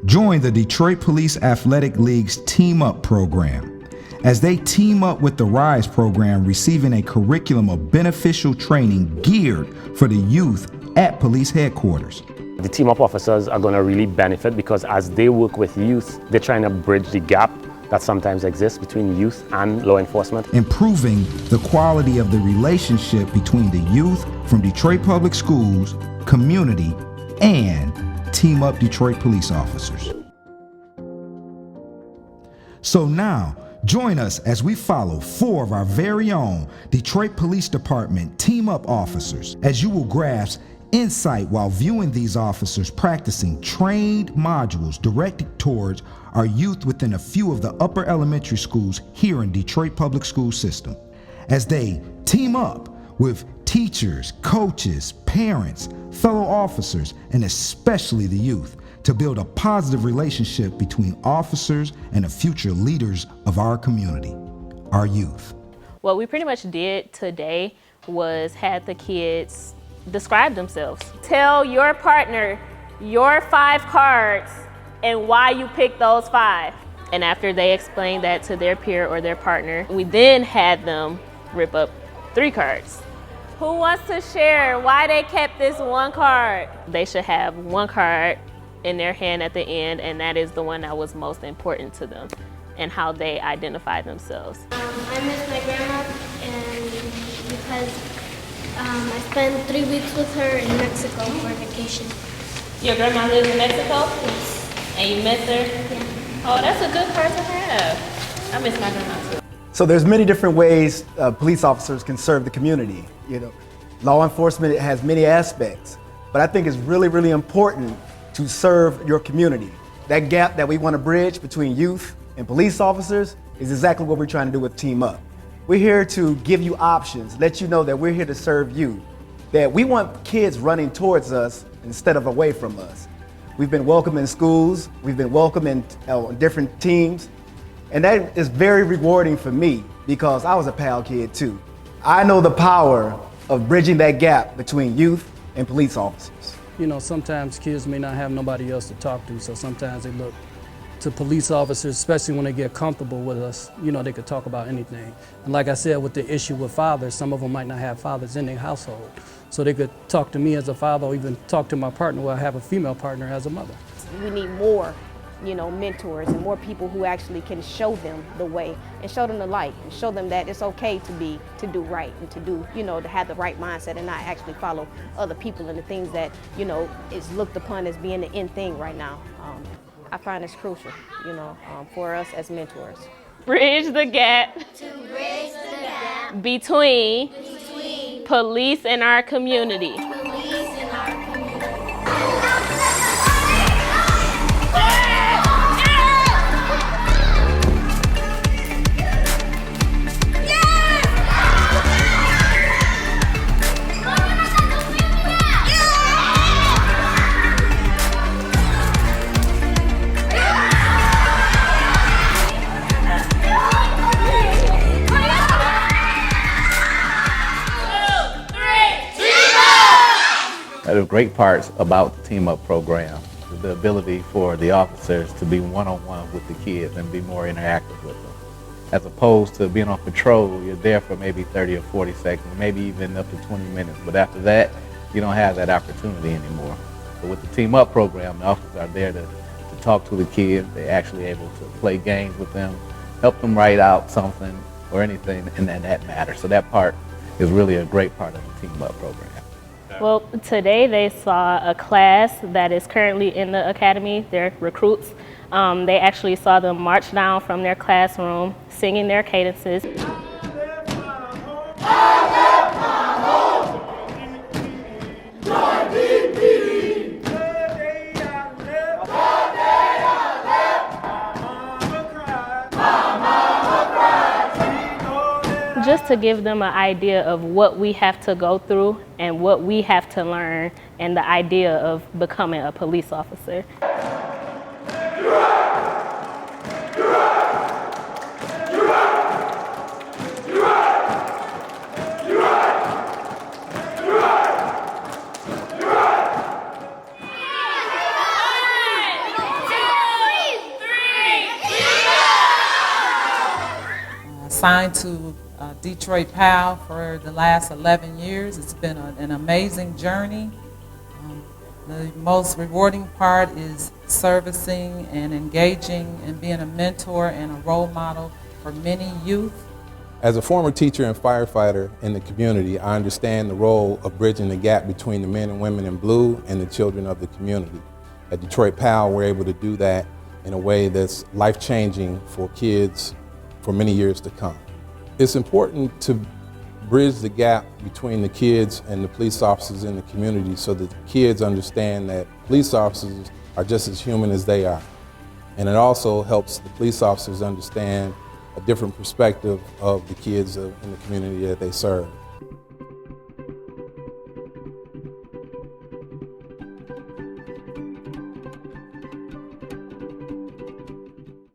join the Detroit Police Athletic League's Team Up program. As they team up with the RISE program, receiving a curriculum of beneficial training geared for the youth at police headquarters. The Team Up officers are going to really benefit because as they work with youth, they're trying to bridge the gap that sometimes exists between youth and law enforcement. Improving the quality of the relationship between the youth from Detroit Public Schools, community, and Team Up Detroit police officers. So now, join us as we follow 4 of our very own Detroit Police Department Team Up officers, as you will grasp insight while viewing these officers practicing trained modules directed towards our youth within a few of the upper elementary schools here in Detroit Public School System, as they team up with teachers, coaches, parents, fellow officers, and especially the youth to build a positive relationship between officers and the future leaders of our community, our youth. What we pretty much did today was had the kids describe themselves. Tell your partner your 5 cards and why you picked those 5. And after they explained that to their peer or their partner, we then had them rip up 3 cards. Who wants to share why they kept this 1 card? They should have 1 card in their hand at the end, and that is the one that was most important to them and how they identify themselves. I miss my grandma, and because I spent 3 weeks with her in Mexico for vacation. Your grandma lives in Mexico? Yes. And you miss her? Yeah. Oh, that's a good card to have. I miss my grandma too. So there's many different ways police officers can serve the community. You know, law enforcement has many aspects, but I think it's really, really important to serve your community. That gap that we want to bridge between youth and police officers is exactly what we're trying to do with Team Up. We're here to give you options, let you know that we're here to serve you, that we want kids running towards us instead of away from us. We've been welcome in schools, we've been welcome in different teams, and that is very rewarding for me because I was a PAL kid too. I know the power of bridging that gap between youth and police officers. You know, sometimes kids may not have nobody else to talk to, so sometimes they look to police officers, especially when they get comfortable with us. You know, they could talk about anything. And like I said, with the issue with fathers, some of them might not have fathers in their household. So they could talk to me as a father or even talk to my partner, where I have a female partner as a mother. We need more, mentors and more people who actually can show them the way and show them the light and show them that it's okay to do right and to do, to have the right mindset and not actually follow other people and the things that, is looked upon as being the end thing right now. I find it's crucial, for us as mentors. Bridge the gap. Between police and our community. The great parts about the Team Up program is the ability for the officers to be one-on-one with the kids and be more interactive with them. As opposed to being on patrol, you're there for maybe 30 or 40 seconds, maybe even up to 20 minutes, but after that, you don't have that opportunity anymore. But with the Team Up program, the officers are there to talk to the kids. They're actually able to play games with them, help them write out something or anything, and that matters. So that part is really a great part of the Team Up program. Well, today they saw a class that is currently in the academy. They're recruits. They actually saw them march down from their classroom, singing their cadences. Just to give them an idea of what we have to go through and what we have to learn and the idea of becoming a police officer. assigned to Detroit PAL for the last 11 years. It's been an amazing journey. The most rewarding part is servicing and engaging and being a mentor and a role model for many youth. As a former teacher and firefighter in the community, I understand the role of bridging the gap between the men and women in blue and the children of the community. At Detroit PAL, we're able to do that in a way that's life-changing for kids for many years to come. It's important to bridge the gap between the kids and the police officers in the community so that the kids understand that police officers are just as human as they are. And it also helps the police officers understand a different perspective of the kids in the community that they serve.